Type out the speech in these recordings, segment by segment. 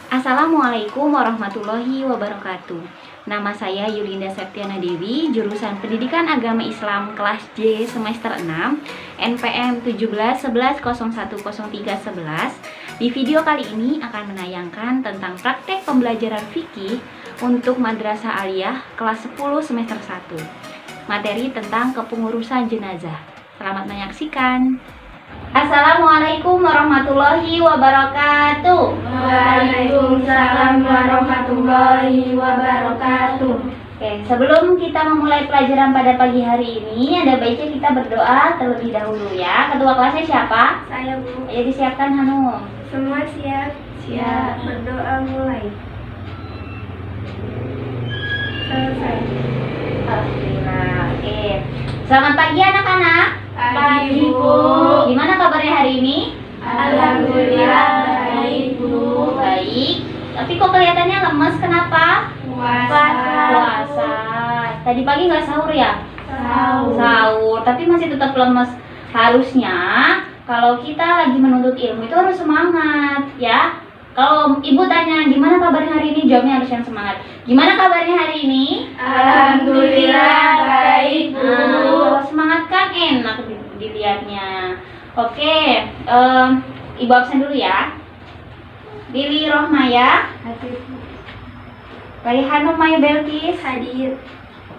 Assalamualaikum warahmatullahi wabarakatuh. Nama saya Yulinda Septiana Dewi, jurusan Pendidikan Agama Islam kelas J semester 6, NPM 1711010311. Di video kali ini akan menayangkan tentang praktek pembelajaran fikih untuk Madrasah Aliyah kelas 10 semester 1. Materi tentang kepengurusan jenazah. Selamat menyaksikan. Assalamualaikum warahmatullahi wabarakatuh. Waalaikumsalam warahmatullahi wabarakatuh. Oke, sebelum kita memulai pelajaran pada pagi hari ini, ada baiknya kita berdoa terlebih dahulu ya. Ketua kelasnya siapa? Saya, Bu. Ayo disiapkan Hanum. Semua siap? Siap. Berdoa mulai. Selesai. Alhamdulillah. Oke. Selamat pagi anak-anak. Pagi, Bu. Gimana kabarnya hari ini? Alhamdulillah baik, Bu. Baik. Tapi kok kelihatannya lemes, kenapa? Puasa. Tadi pagi nggak sahur ya? Sahur, tapi masih tetap lemes. Harusnya kalau kita lagi menuntut ilmu itu harus semangat, ya. Kalau ibu tanya gimana kabarnya hari ini, jawabnya harus yang semangat. Gimana kabarnya hari ini? Alhamdulillah baik, Bu. Kalau semangat kan enak dilihatnya. Oke, ibu absen dulu ya. Lili Rohmaya, Hadir, Bu. Raihanum Maya Belkis, Hadir.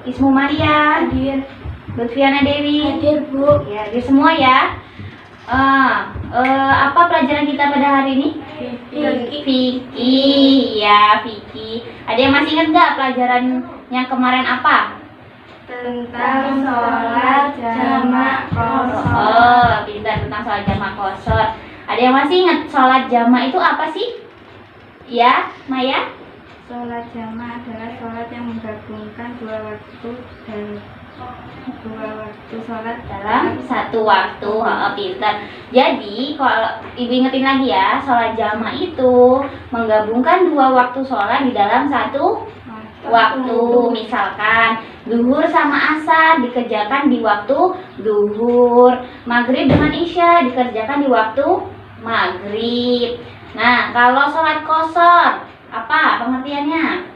Ismu Maria, Hadir. Lutfiana Dewi. Hadir, Bu. Ya, hadir semua ya. Apa pelajaran kita pada hari ini? Fikih, ya fikih. Ada yang masih ingat nggak pelajaran yang kemarin apa? Tentang sholat jamak kosong. Oh, pintar tentang sholat jamak kosor. Ada yang masih ingat sholat jamak itu apa sih? Ya, Maya? Sholat jamak adalah sholat yang menggabungkan dua waktu sholat Dalam satu waktu. Pintar. Jadi kalau ibu ingetin lagi ya, sholat jamak itu menggabungkan dua waktu sholat di dalam satu waktu. Misalkan zuhur sama asar dikerjakan di waktu zuhur, maghrib dengan isya dikerjakan di waktu maghrib. Nah, kalau sholat qashar apa pengertiannya?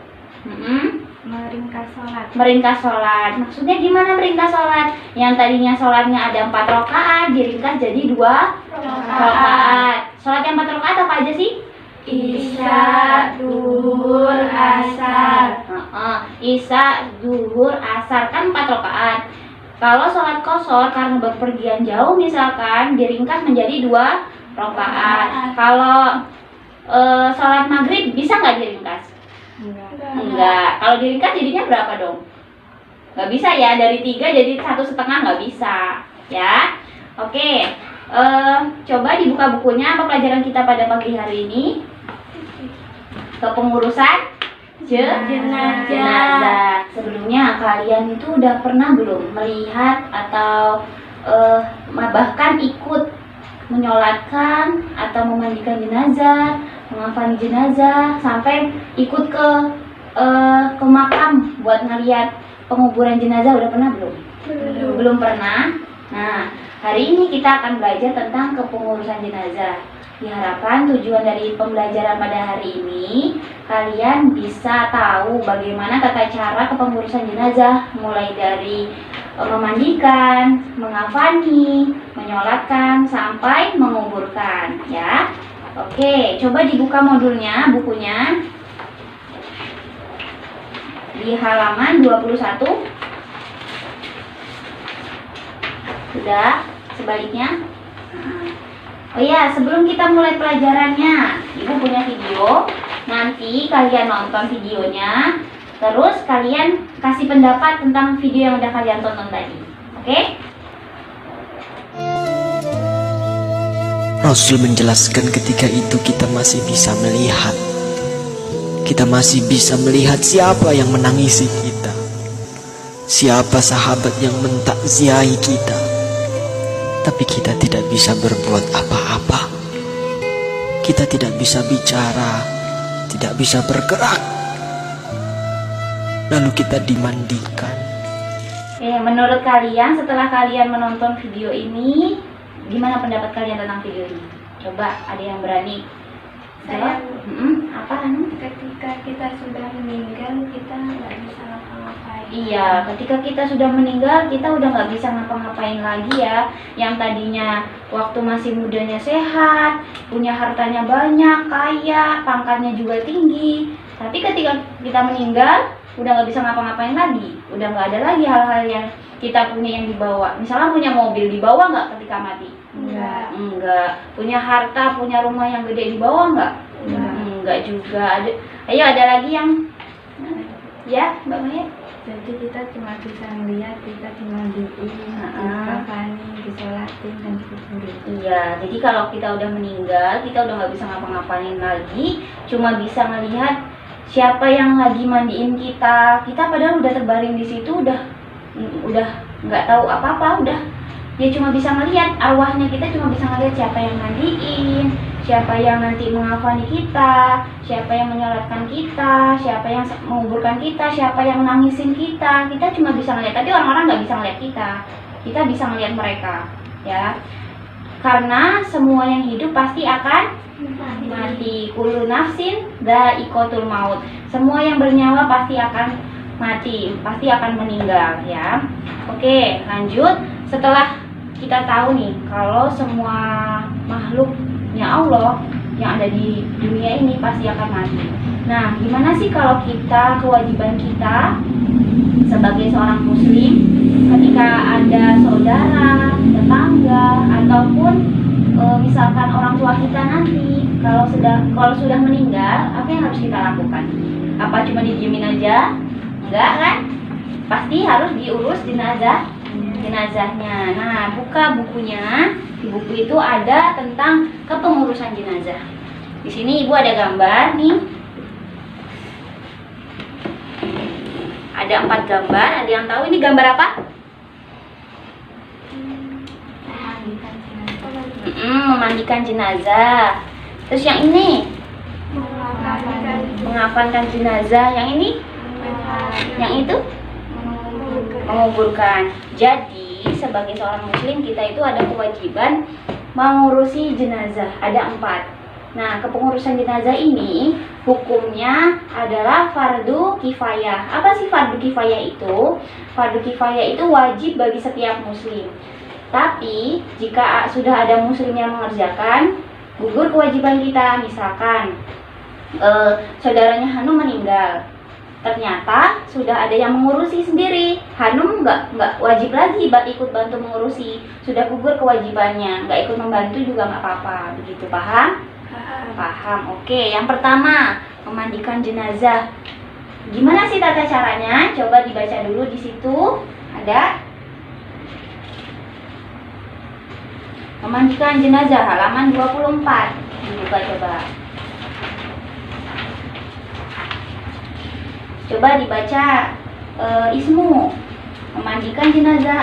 Meringkas sholat. Meringkas sholat. Maksudnya gimana meringkas sholat? Yang tadinya sholatnya ada 4 rakaat diringkas jadi 2 rakaat. Sholat yang 4 rakaat apa aja sih? Isya, duhur, asar. Isya, zuhur, asar kan 4 rakaat. Kalau sholat qashar karena berpergian jauh misalkan diringkas menjadi 2 rakaat. Kalau sholat maghrib bisa nggak diringkas? Enggak. Kalau diringkas jadinya berapa dong? Nggak bisa ya, dari 3 jadi 1,5 nggak bisa ya. Oke, coba dibuka bukunya. Apa pelajaran kita pada pagi hari ini? Kepengurusan jenazah. Sebelumnya kalian itu udah pernah belum melihat atau bahkan ikut menyolatkan atau memandikan jenazah, mengafani jenazah, sampai ikut ke makam buat ngeliat penguburan jenazah? Udah pernah belum? Belum pernah. Nah, hari ini kita akan belajar tentang kepengurusan jenazah. Diharapkan tujuan dari pembelajaran pada hari ini kalian bisa tahu bagaimana tata cara kepengurusan jenazah, mulai dari memandikan, mengafani, menyolatkan, sampai menguburkan ya. Oke, coba dibuka modulnya, bukunya di halaman 21. Sudah, sebaliknya. Oh ya, sebelum kita mulai pelajarannya, ibu punya video. Nanti kalian nonton videonya, terus kalian kasih pendapat tentang video yang udah kalian tonton tadi. Oke? Rasul menjelaskan ketika itu kita masih bisa melihat. Kita masih bisa melihat siapa yang menangisi kita, siapa sahabat yang mentakziahi kita. Tapi kita tidak bisa berbuat apa-apa. Kita tidak bisa bicara, tidak bisa bergerak. Lalu kita dimandikan. Menurut kalian setelah kalian menonton video ini, gimana pendapat kalian tentang video ini? Coba ada yang berani Saya Apa Anu? ketika kita sudah meninggal kita nggak bisa ngapa-ngapain. Iya, ketika kita sudah meninggal, kita udah nggak bisa ngapa-ngapain lagi ya. Yang tadinya waktu masih mudanya sehat, punya hartanya banyak, kaya, pangkatnya juga tinggi. Tapi ketika kita meninggal, udah nggak bisa ngapa-ngapain lagi. Udah nggak ada lagi hal-hal yang kita punya yang dibawa. Misalnya punya mobil, dibawa nggak ketika mati? Enggak. Enggak. Punya harta, punya rumah yang gede, dibawa nggak? Enggak juga. Ayo ada lagi yang ya, Mbak Maya? Jadi kita cuma bisa melihat, kita dimandiin, dikafani, disolatin, dan dikuburin. Iya, jadi kalau kita udah meninggal, kita udah nggak bisa ngapa-ngapain lagi, cuma bisa melihat siapa yang lagi mandiin kita. Kita padahal udah terbaring di situ, udah nggak tahu apa-apa, udah ya cuma bisa melihat arwahnya. Kita cuma bisa melihat siapa yang mandiin, siapa yang nanti mengafani kita, siapa yang menyolatkan kita, siapa yang menguburkan kita, siapa yang nangisin kita. Kita cuma bisa melihat, tapi orang-orang nggak bisa melihat kita. Kita bisa melihat mereka, ya. Karena semua yang hidup pasti akan mati. Kullu nafsin dha'iqatul maut. Semua yang bernyawa pasti akan mati, pasti akan meninggal, ya. Oke, lanjut. Setelah kita tahu nih kalau semua makhluknya Allah yang ada di dunia ini pasti akan mati. Nah, gimana sih kalau kita, kewajiban kita sebagai seorang muslim, ketika ada saudara, tetangga, ataupun misalkan orang tua kita nanti kalau sudah meninggal, apa yang harus kita lakukan? Apa cuma didiemin aja? Enggak kan? Pasti harus diurus jenazahnya. Nah, buka bukunya. Di buku itu ada tentang kepengurusan jenazah. Di sini Ibu ada gambar nih. Ada 4 gambar. Ada yang tahu ini gambar apa? Memandikan jenazah. Terus yang ini mengafankan jenazah. Yang ini? Yang itu? Menguburkan. Jadi sebagai seorang muslim kita itu ada kewajiban mengurusi jenazah. Ada 4. Nah, kepengurusan jenazah ini hukumnya adalah fardu kifayah. Apa sih fardu kifayah itu? Fardu kifayah itu wajib bagi setiap muslim. Tapi jika sudah ada muslim yang mengerjakan, gugur kewajiban kita. Misalkan saudaranya Hanum meninggal, ternyata sudah ada yang mengurusi sendiri. Hanum nggak wajib lagi ikut bantu mengurusi, sudah gugur kewajibannya. Nggak ikut membantu juga nggak apa-apa. Begitu, paham? Paham. Oke, yang pertama memandikan jenazah. Gimana sih tata caranya? Coba dibaca dulu di situ. Ada memandikan jenazah halaman 24. Dibuka coba. Coba dibaca Ismu. Memandikan jenazah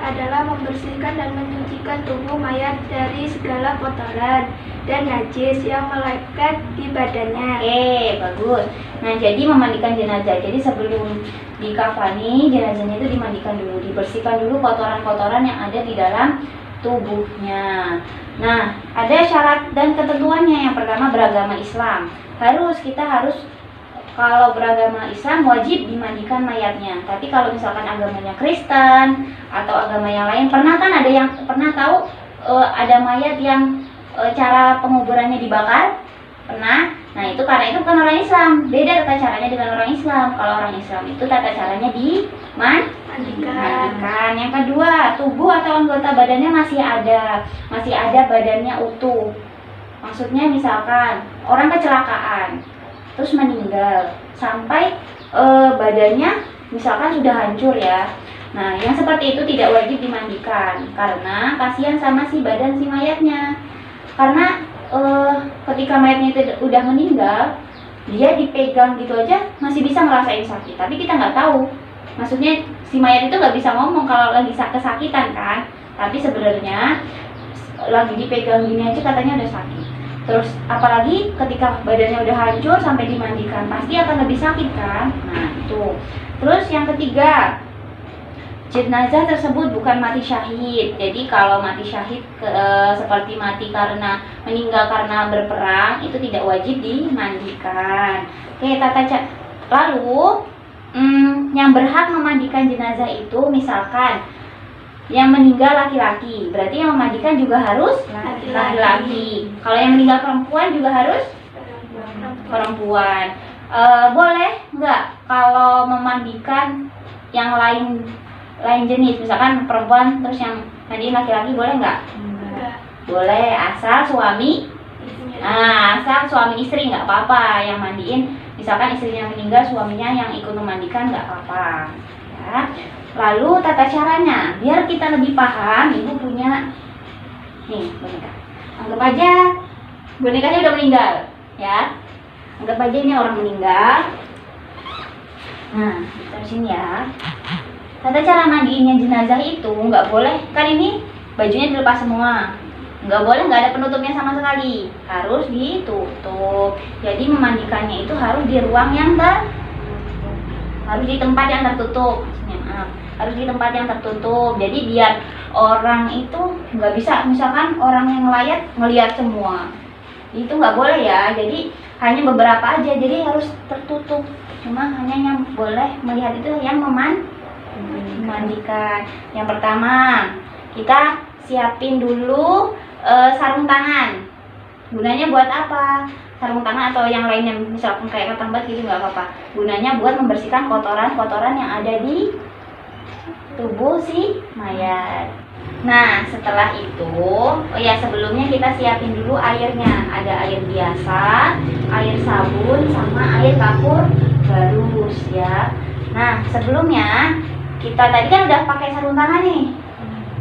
adalah membersihkan dan menyucikan tubuh mayat dari segala kotoran dan najis yang melekat di badannya. Oke, bagus. Nah, jadi memandikan jenazah. Jadi sebelum dikafani, jenazahnya itu dimandikan dulu, dibersihkan dulu kotoran-kotoran yang ada di dalam tubuhnya. Nah, ada syarat dan ketentuannya. Yang pertama, beragama Islam. Kita harus kalau beragama Islam wajib dimandikan mayatnya. Tapi kalau misalkan agamanya Kristen atau agama yang lain, pernah tahu ada mayat yang cara penguburannya dibakar? Pernah? Nah, itu karena itu bukan orang Islam. Beda tata caranya dengan orang Islam. Kalau orang Islam itu tata caranya dimandikan. Yang kedua, tubuh atau anggota badannya masih ada badannya utuh. Maksudnya misalkan orang kecelakaan terus meninggal sampai badannya misalkan sudah hancur ya. Nah, yang seperti itu tidak wajib dimandikan karena kasihan sama si badan si mayatnya. Karena ketika mayatnya itu udah meninggal, dia dipegang gitu aja masih bisa ngerasain sakit, tapi kita nggak tahu. Maksudnya si mayat itu nggak bisa ngomong kalau lagi kesakitan kan, tapi sebenarnya lagi dipegang gini aja katanya udah sakit. Terus apalagi ketika badannya udah hancur sampai dimandikan, pasti akan lebih sakit kan. Nah, itu. Terus yang ketiga, jenazah tersebut bukan mati syahid. Jadi kalau mati syahid seperti mati karena meninggal karena berperang itu tidak wajib dimandikan. Oke, lalu yang berhak memandikan jenazah itu misalkan yang meninggal laki-laki, berarti yang memandikan juga harus laki-laki. Kalau yang meninggal perempuan juga harus perempuan. Boleh nggak kalau memandikan yang lain jenis, misalkan perempuan terus yang mandiin laki-laki, boleh nggak? Boleh, asal suami istri nggak apa-apa yang mandiin. Misalkan istrinya meninggal, suaminya yang ikut memandikan nggak apa-apa. Ya. Lalu tata caranya, biar kita lebih paham, ibu punya nih boneka. Anggap aja bonekanya udah meninggal, ya. Anggap aja ini orang meninggal. Nah, kita sini ya. Tata cara mandiinnya jenazah itu nggak boleh, kan ini bajunya dilepas semua. Nggak boleh, nggak ada penutupnya sama sekali. Harus ditutup. Jadi memandikannya itu harus di ruang yang harus di tempat yang tertutup. Harus di tempat yang tertutup. Jadi biar orang itu nggak bisa, misalkan orang yang ngelayat ngelihat semua. Itu nggak boleh ya. Jadi hanya beberapa aja. Jadi harus tertutup. Cuma hanya yang boleh melihat itu yang memandikan. Yang pertama, kita siapin dulu sarung tangan. Gunanya buat apa? Sarung tangan atau yang lainnya, misalkan kayak ketambat gitu nggak apa-apa. Gunanya buat membersihkan kotoran-kotoran yang ada di tubuh si mayat. Nah, setelah itu, sebelumnya kita siapin dulu airnya. Ada air biasa, air sabun, sama air kapur barus ya. Nah, sebelumnya kita tadi kan udah pakai sarung tangan nih.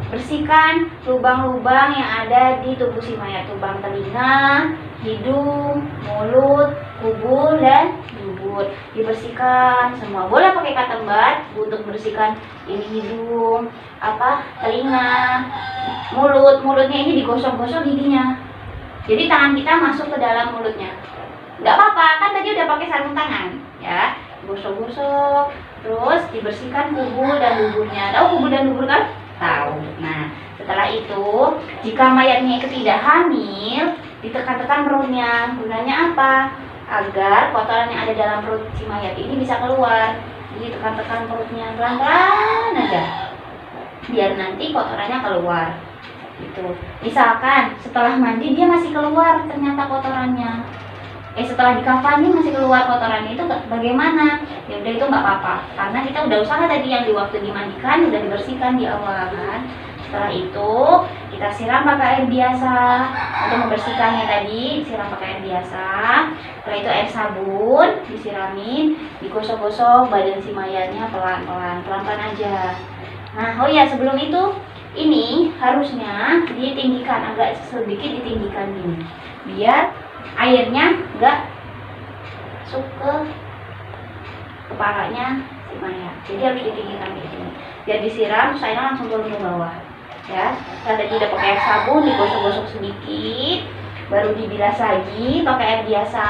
Bersihkan lubang-lubang yang ada di tubuh si mayat, lubang telinga, hidung, mulut, kubur, dan dubur. Dibersihkan semua. Boleh pakai katembat untuk bersihkan ini hidung, telinga, mulutnya ini digosok-gosok giginya. Jadi tangan kita masuk ke dalam mulutnya. Nggak apa-apa, kan tadi udah pakai sarung tangan, ya. Gosok-gosok, terus dibersihkan kubur dan duburnya. Tahu kubur dan dubur kan? Tahu. Nah, setelah itu, jika mayatnya itu tidak hamil, ditekan-tekan perutnya. Gunanya apa? Agar kotoran yang ada dalam perut si mayat ini bisa keluar. Jadi tekan-tekan perutnya pelan-pelan aja, biar nanti kotorannya keluar. Gitu. Misalkan setelah mandi dia masih keluar ternyata kotorannya. Setelah dikafani masih keluar kotorannya, itu bagaimana? Ya udah, itu nggak apa-apa, karena kita udah usaha tadi yang di waktu dimandikan udah dibersihkan di awal kan. Setelah itu kita siram pakai air biasa untuk membersihkannya tadi, siram pakai air biasa. Setelah itu air sabun disiramin, digosok-gosok badan si mayatnya pelan-pelan aja. Nah, sebelum itu ini harusnya ditinggikan, agak sedikit ditinggikan gini, biar airnya nggak masuk ke kepalanya si mayat. Jadi harus ditinggikan di sini. Biar disiram, terus airnya langsung turun ke bawah. Ya, tadi udah pakai air sabun, digosok-gosok sedikit, baru dibilas lagi pakai air biasa.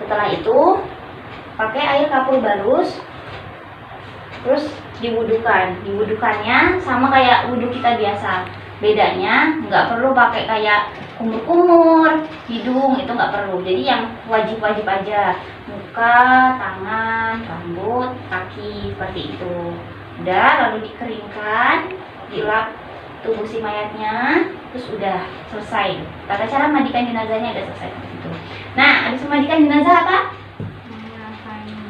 Setelah itu pakai air kapur barus, terus diwudukan. Diwudukannya sama kayak wudhu kita biasa. Bedanya nggak perlu pakai kayak kumur-kumur, hidung, itu nggak perlu. Jadi yang wajib-wajib aja, muka, tangan, rambut, kaki, seperti itu. Udah, lalu dikeringkan, dilap tubuh si mayatnya, terus udah selesai. Tata cara mandikan jenazahnya udah selesai gitu. Nah, habis memandikan jenazah apa?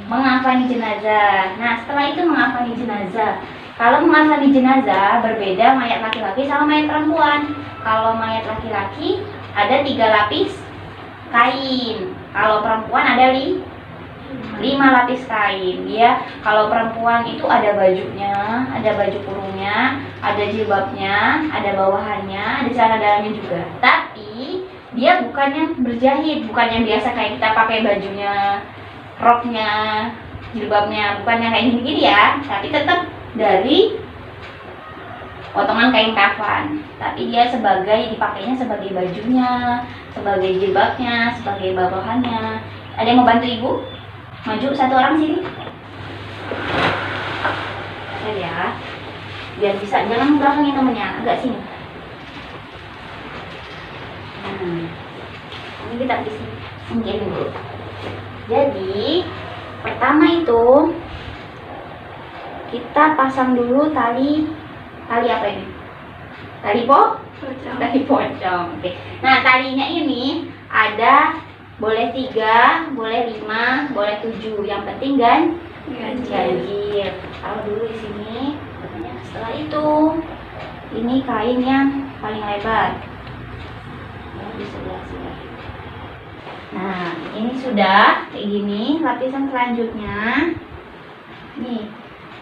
Mengafani jenazah. Nah, setelah itu mengafani jenazah. Kalau mengafani jenazah berbeda mayat laki-laki sama mayat perempuan. Kalau mayat laki-laki ada 3 lapis kain. Kalau perempuan ada 5 lapis kain. Dia kalau perempuan itu ada bajunya, ada baju kurungnya, ada jilbabnya, ada bawahannya, ada celana dalamnya juga. Tapi dia bukannya berjahit, bukan yang biasa kayak kita pakai bajunya, roknya, jilbabnya, bukannya kayak gini-gini ya. Tapi tetap dari potongan kain kafan, tapi dia dipakainya sebagai bajunya, sebagai jilbabnya, sebagai bawahannya. Ada yang mau bantu ibu? Maju satu orang sini. Saya biar bisa, jangan belakangin temennya, agak sini. Ini kita singkirin dulu. Jadi pertama itu kita pasang dulu tali apa ini? Tali pocong. Oke. Nah, talinya ini ada boleh 3, boleh 5, boleh 7. Yang penting ganjil. Taruh dulu di sini. Setelah itu, ini kain yang paling lebar. Di sebelah sini. Nah, ini sudah kayak gini. Lapisan selanjutnya, nih,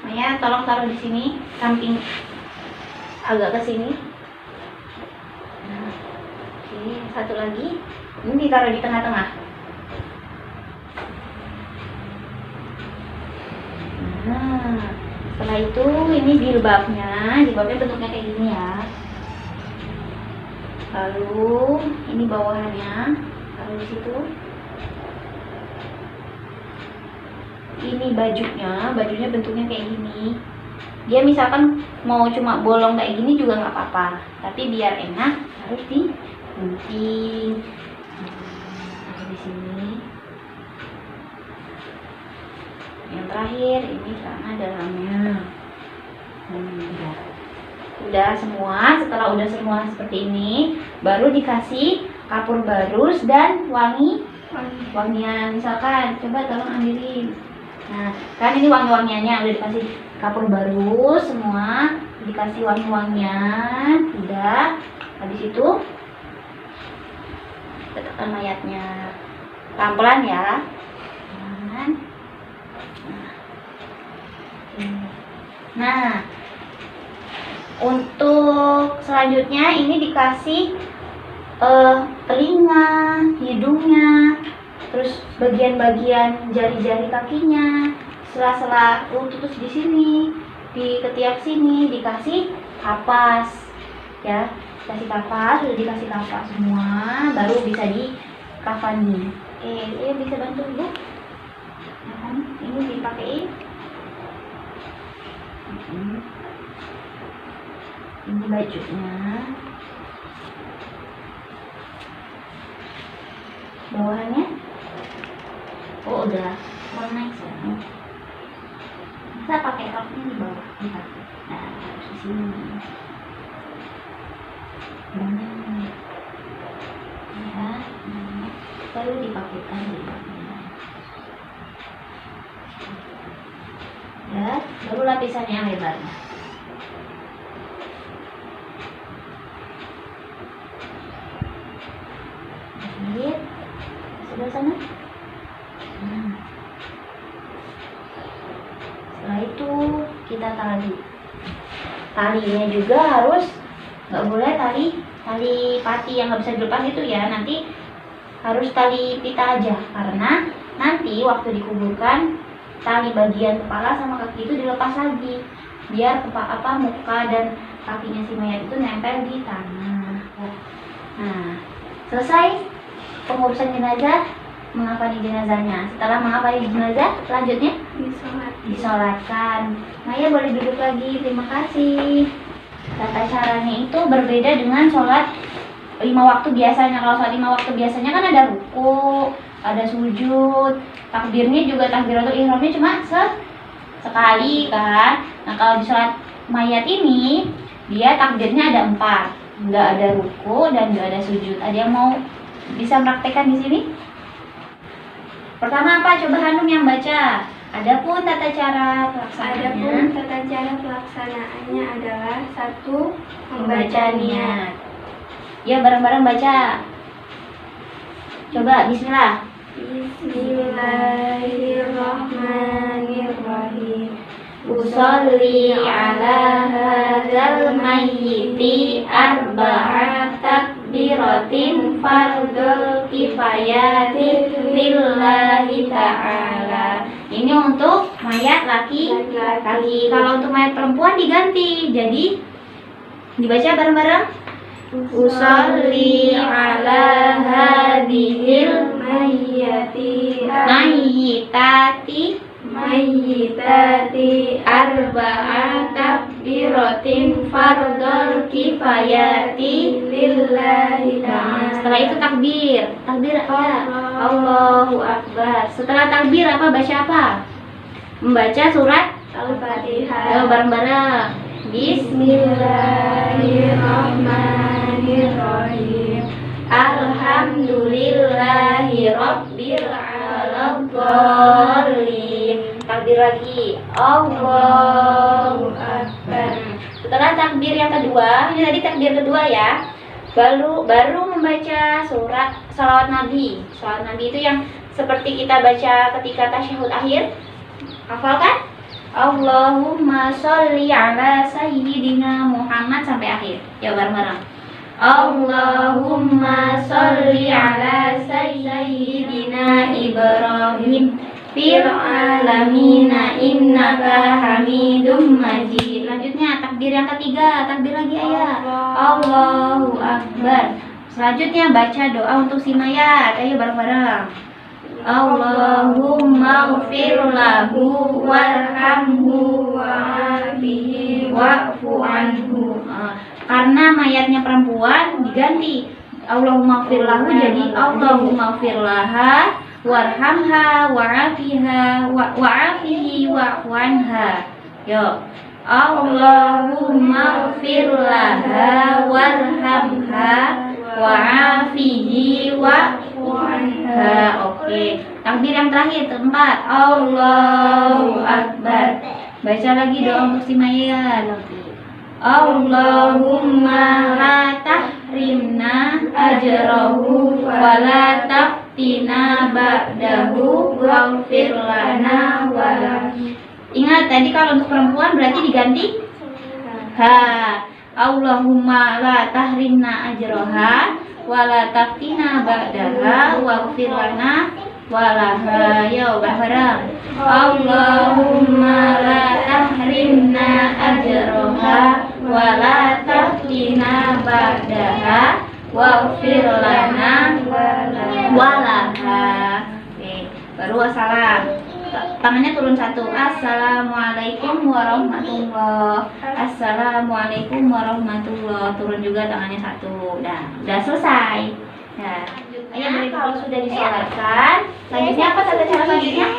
Maya tolong taruh di sini, samping agak ke sini. Nah, ini satu lagi. Ini ditaruh di tengah-tengah. Nah, setelah itu ini jilbabnya bentuknya kayak gini ya. Lalu ini bawahannya, taruh di situ. Ini bajunya bentuknya kayak gini. Dia misalkan mau cuma bolong kayak gini juga nggak apa-apa, tapi biar enak harus digunting. Taruh di sini. Yang terakhir ini celana dalamnya. Udah semua. Setelah udah semua seperti ini, baru dikasih kapur barus dan wangian. Misalkan, coba tolong ambilin. Nah, kan ini wangi-wangiannya udah dikasih kapur barus semua, dikasih wangi-wangian. Udah. Habis itu letakkan mayatnya. Pelan-pelan ya. Nah, untuk selanjutnya ini dikasih telinga, hidungnya, terus bagian-bagian jari-jari kakinya, sela-sela lutut di sini, di ketiak sini dikasih kapas, ya, dikasih kapas, sudah dikasih kapas semua, baru bisa dikafani. Oke, bisa bantu ibu? Ini dipakein. Ini bajunya, bawahannya, oh udah warna sekarang. Kita pakai roknya di bawah, lihat. Nah, harus di sini. Ya, baru dipakaikan di bawahnya. Ya, baru lapisannya yang lebarnya. Lihat sebelah sana. Setelah itu kita talinya juga harus nggak boleh tali pati yang nggak bisa dilepas itu ya, nanti harus tali pita aja, karena nanti waktu dikuburkan tali bagian kepala sama kaki itu dilepas lagi biar muka dan kakinya si mayat itu nempel di tanah. Nah, selesai pengurusan jenazah, mengafani jenazahnya. Setelah mengafani jenazah, selanjutnya disolatkan. Maya boleh duduk lagi, terima kasih. Tata caranya itu berbeda dengan sholat 5 waktu biasanya. Kalau sholat 5 waktu biasanya kan ada ruku, ada sujud, takbirnya juga takbiratul ihramnya cuma sekali kan. Nah, kalau di sholat mayat ini dia takbirnya ada 4, nggak ada ruku dan nggak ada sujud. Ada yang mau bisa praktekkan di sini? Pertama apa? Coba Hanum yang baca. Adapun tata cara pelaksanaannya adalah 1. Membaca niat. Ya, bareng-bareng baca. Coba bismillah. Bismillahirrahmanirrahim. Usolli ala hadzal mayyiti arba'at takbiratin fardul kifayati lillahi ta'ala. Ini untuk mayat laki-laki. Kalau untuk mayat perempuan diganti. Jadi dibaca bareng-bareng. Usolli ala hadhil mayyitati arba'at takbiratin fardhol kifayati lillahi ta'ala. Setelah itu takbir. Takbir apa? Allahu Akbar. Setelah takbir apa? Baca apa? Membaca surat Al-Fatihah. bareng-bareng. Bismillahirrahmanirrahim. Alhamdulillahi rabbil alamin. Takbir lagi. Allahu Akbar. Setelah takbir yang kedua, ini tadi takbir kedua ya. Baru membaca surat salawat Nabi. Salawat Nabi itu yang seperti kita baca ketika tasyahud akhir. Hafal kan? Allahumma sholli ala sayyidina Muhammad sampai akhir. Ya bareng-bareng. Allahumma sholli ala sayyidina Ibrahim fil alamina innaka hamidum majid. Selanjutnya takbir yang ketiga, takbir lagi ayah. Allahu Akbar. Selanjutnya baca doa untuk si mayat. Ayo bareng-bareng. Allahumma ghfir lahu warhamhu wa'afihi wa'fu anhu. Karena mayatnya perempuan diganti Allahumma ghfir lahu jadi Allahumma ghfir laha warhamha wa'afiha wa'afihi wa'fu anha. Yo. Allahumma ghfir laha warhamha wa'afihi wa'fu anha. Oke. Takbir yang terakhir keempat. Allahu Akbar. Baca lagi doa untuk si mayat. Allahumma la tahrimna ajrahu wa la taftina ba'dahu waghfir lana wa la. Ingat tadi kalau untuk perempuan berarti diganti ha. Allahumma la tahrimna ajroha wa la taftina ba'daha waghfir lana walaha. Yo bareng. Allahumma la tahrimna ajroha wa la taftina ba'daha waghfir lana walaha. Oke, baru wassalam. Tangannya turun satu. Assalamualaikum warahmatullah. Assalamualaikum warahmatullah. Turun juga tangannya satu. Udah selesai. Nah, ayo beri kalau sudah disolatkan. Selanjutnya apa tanda cara selanjutnya?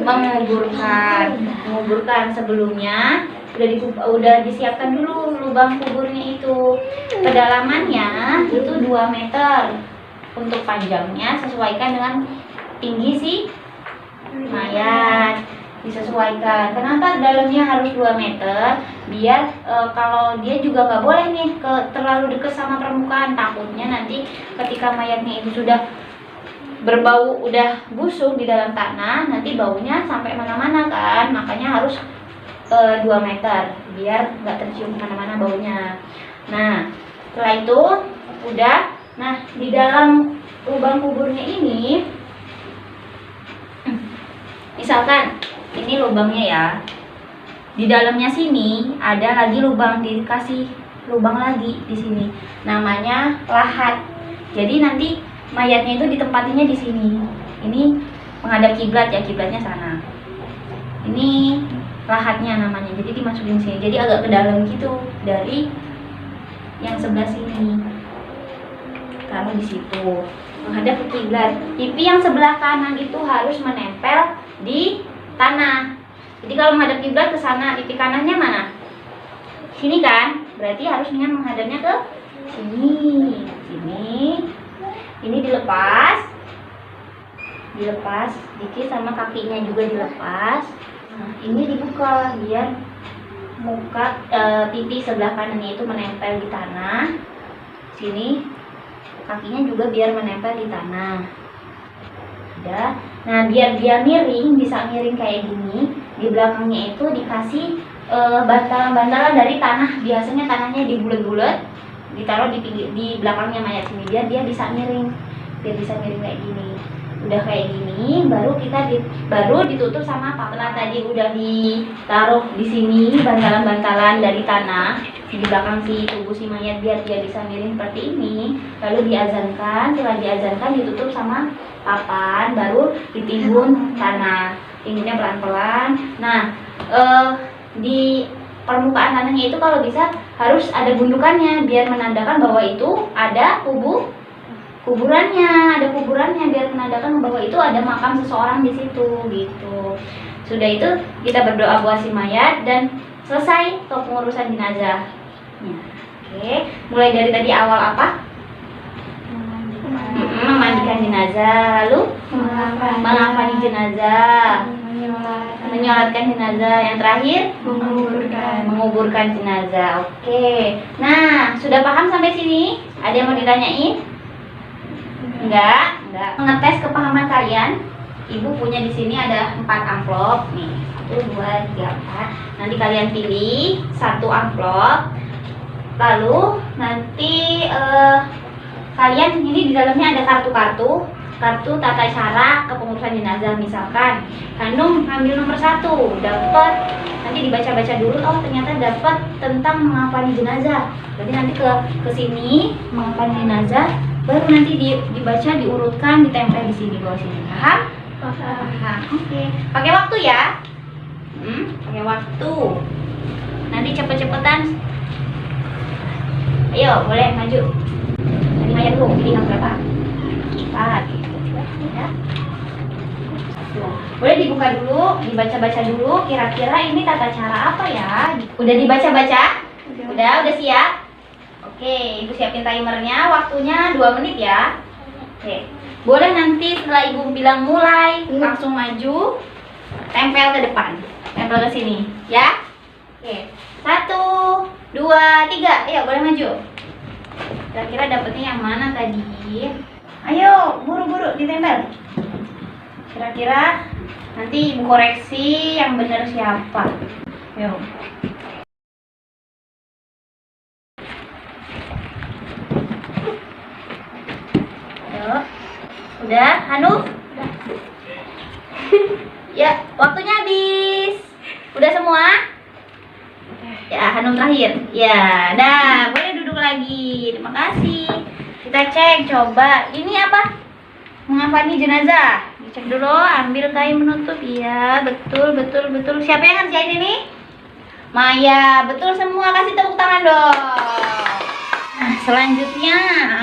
Menguburkan. Sebelumnya udah disiapkan dulu lubang kuburnya itu. Kedalamannya itu 2 meter. Untuk panjangnya sesuaikan dengan tinggi si mayat, disesuaikan. Kenapa dalamnya harus 2 meter? Biar kalau dia juga nggak boleh nih terlalu dekat sama permukaan. Takutnya nanti ketika mayatnya itu sudah berbau, udah busuk di dalam tanah, nanti baunya sampai mana-mana kan. Makanya harus 2 meter biar nggak tercium kemana-mana baunya. Nah, setelah itu udah. Nah, di dalam lubang kuburnya ini, misalkan ini lubangnya ya, di dalamnya sini ada lagi lubang, dikasih lubang lagi di sini, namanya lahat. Jadi nanti mayatnya itu ditempatinya di sini. Ini menghadap kiblat ya, kiblatnya sana. Ini lahatnya namanya. Jadi dimasukin sini. Jadi agak ke dalam gitu dari yang sebelah sini. Taruh di situ, menghadap ke kiblat. Pipi yang sebelah kanan itu harus menempel di tanah. Jadi kalau menghadap kiblat ke sana, pipi kanannya mana? Sini kan? Berarti harusnya menghadapnya ke sini. Sini. Ini dilepas dikit sama kakinya juga dilepas. Nah, ini dibuka biar muka pipi sebelah kanannya itu menempel di tanah. Sini kakinya juga biar menempel di tanah. Udah. Nah, biar dia miring, bisa miring kayak gini, di belakangnya itu dikasih bantalan-bantalan dari tanah. Biasanya tanahnya dibulet-bulet, ditaruh di belakangnya mayat sini biar dia bisa miring. Biar bisa miring kayak gini. Udah kayak gini, baru kita baru ditutup sama apa? Setelah tadi udah ditaruh di sini bantalan-bantalan dari tanah di belakang si tubuh si mayat biar dia bisa miring seperti ini. Lalu diazankan, setelah diazankan ditutup sama papan, baru ditimbun tanah. Timbunnya pelan-pelan. Nah, di permukaan tanahnya itu kalau bisa harus ada gundukannya biar menandakan bahwa itu ada kuburannya biar menandakan bahwa itu ada makam seseorang di situ gitu. Sudah itu kita berdoa buat si mayat dan selesai kepengurusan jenazah. Ya. Oke, mulai dari tadi awal apa? Memandikan jenazah, lalu mengafani jenazah, menyolatkan jenazah, yang terakhir menguburkan jenazah. Oke, nah sudah paham sampai sini? Ada yang mau ditanyain? Enggak. Mengetes kepahaman kalian. Ibu punya di sini ada 4 amplop nih, 1, 2, 3, 4. Nanti kalian pilih 1 amplop, lalu nanti kalian ini di dalamnya ada kartu tata cara kepengurusan jenazah. Misalkan Hanum ambil nomor 1, dapat, nanti dibaca-baca dulu, oh ternyata dapat tentang mengafani jenazah. Berarti nanti ke sini mengafani jenazah, baru nanti dibaca, diurutkan, ditempel di sini, bawah sini. Paham? Paham. Oke. Pakai waktu ya. Pakai waktu. Nanti cepet-cepetan. Ayo, boleh maju. Tadi mayat tuh, pilih yang berapa? 4 gitu. Ya. Boleh dibuka dulu, dibaca-baca dulu. Kira-kira ini tata cara apa ya? Udah dibaca-baca? Udah siap? Oke, Ibu siapin timernya. Waktunya 2 menit ya. Oke. Boleh nanti setelah Ibu bilang mulai, langsung maju, tempel ke depan. Tempel ke sini, ya? Oke. 1, 2, 3. Ayo, boleh maju. Kira-kira dapetnya yang mana tadi? Ayo, buru-buru ditempel. Kira-kira nanti Ibu koreksi yang benar siapa. Ayo. Ayo. Udah, Hanum? Udah. Ya, waktunya habis. Udah semua? Ya, Hanum terakhir. Ya, dah, boleh duduk lagi. Terima kasih. Kita cek, coba. Ini apa? Mengafani jenazah. Dicek dulu, ambil kain menutup. Iya, betul. Siapa yang ngerjain ini? Maya, betul semua. Kasih tepuk tangan dong. Nah, selanjutnya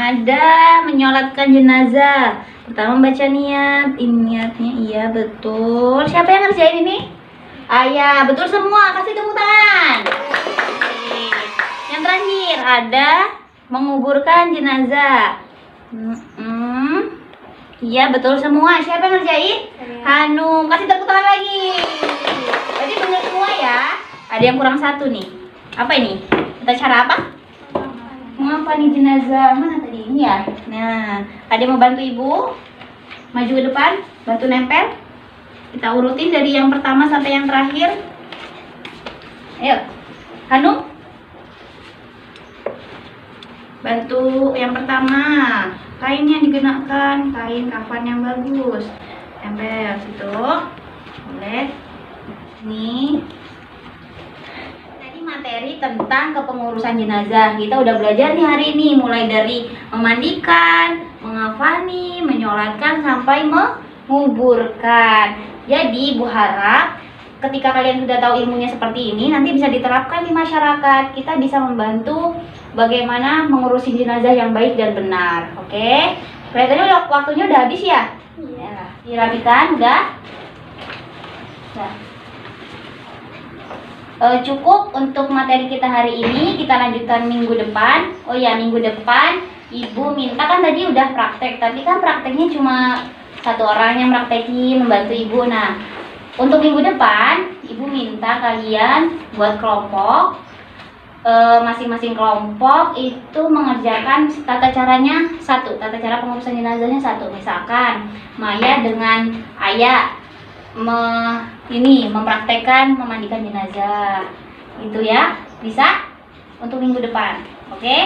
ada menyolatkan jenazah. Pertama baca niat. Ini niatnya, iya betul. Siapa yang ngerjain ini? Ayah, betul semua. Kasih tepuk tangan. Yang terakhir ada menguburkan jenazah. Iya betul semua. Siapa yang ngerjain? Hanum. Kasih tepuk tangan lagi. Berarti benar semua ya. Ada yang kurang 1 nih. Apa ini? Kita cara apa? Mengafani jenazah. Mana tadi? Ini ya. Nah, ada yang mau bantu Ibu? Maju ke depan, bantu nempel. Kita urutin dari yang pertama sampai yang terakhir. Ayo, Hanum. Bantu yang pertama. Kainnya digunakan, kain kafan yang bagus. Tempel situ. Boleh. Nih. Tadi materi tentang kepengurusan jenazah. Kita udah belajar nih hari ini, mulai dari memandikan, mengafani, menyolatkan sampai menguburkan. Jadi Ibu harap ketika kalian sudah tahu ilmunya seperti ini, nanti bisa diterapkan di masyarakat. Kita bisa membantu bagaimana mengurusi jenazah yang baik dan benar. Oke? Kelihatannya waktunya udah habis ya? Iya. Dirapikan udah? Nah. Cukup untuk materi kita hari ini. Kita lanjutkan minggu depan. Oh ya, minggu depan Ibu minta, kan tadi udah praktek, tapi kan prakteknya cuma 1 orang yang praktekin, membantu Ibu. Nah, untuk minggu depan Ibu minta kalian buat kelompok. Masing-masing kelompok itu mengerjakan tata caranya 1, tata cara pengurusan jenazahnya 1. Misalkan Maya dengan Ayah mempraktekkan memandikan jenazah, gitu ya. Bisa untuk minggu depan, oke?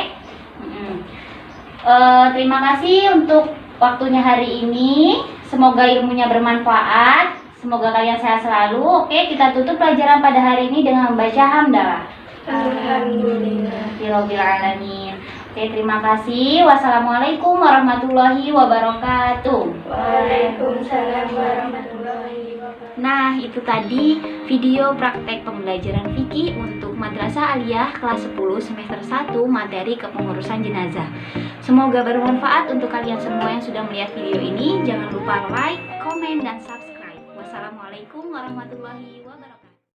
Terima kasih untuk waktunya hari ini. Semoga ilmunya bermanfaat. Semoga kalian sehat selalu. Oke, kita tutup pelajaran pada hari ini dengan membaca hamdalah. Alhamdulillah. Alamin. Oke, terima kasih. Wassalamualaikum warahmatullahi wabarakatuh. Waalaikumsalam warahmatullahi wabarakatuh. Nah, itu tadi video praktek pembelajaran fikih untuk Madrasah Aliyah kelas 10 semester 1 materi kepengurusan jenazah. Semoga bermanfaat untuk kalian semua yang sudah melihat video ini. Jangan lupa like, komen, dan subscribe. Wassalamualaikum warahmatullahi wabarakatuh.